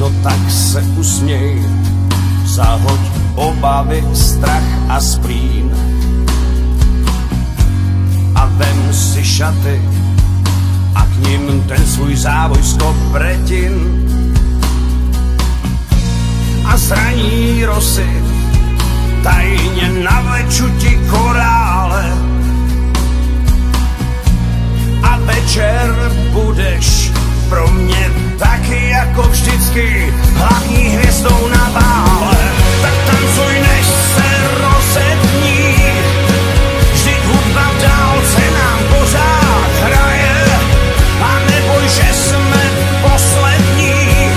No tak se usměj, zahoď obavy, strach a splín a vem si šaty a k nim ten svůj závoj z kopretin a zraní rosy tajně navleču ti korále a večer budeš pro mě taky jako vždycky hlavní hvězdou na bále. Tak tancuj, než se rozední, vždyť hudba v dálce nám pořád hraje a neboj, že jsme poslední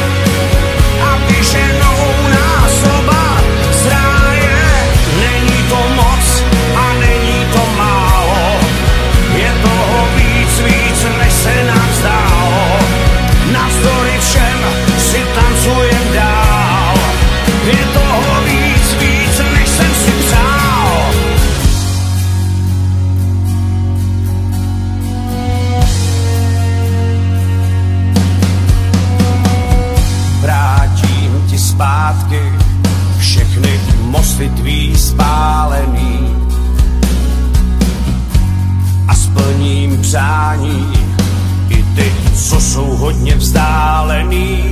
a vyženou nás oba z ráje. Není to moc a není to málo, je toho víc, než se nám zdálo. Navzdory všem si tancujem dál, je toho víc, než jsem si přál. Vrátím ti zpátky všechny mosty tvý spálený a splním přání i ty, co jsou hodně vzdálený.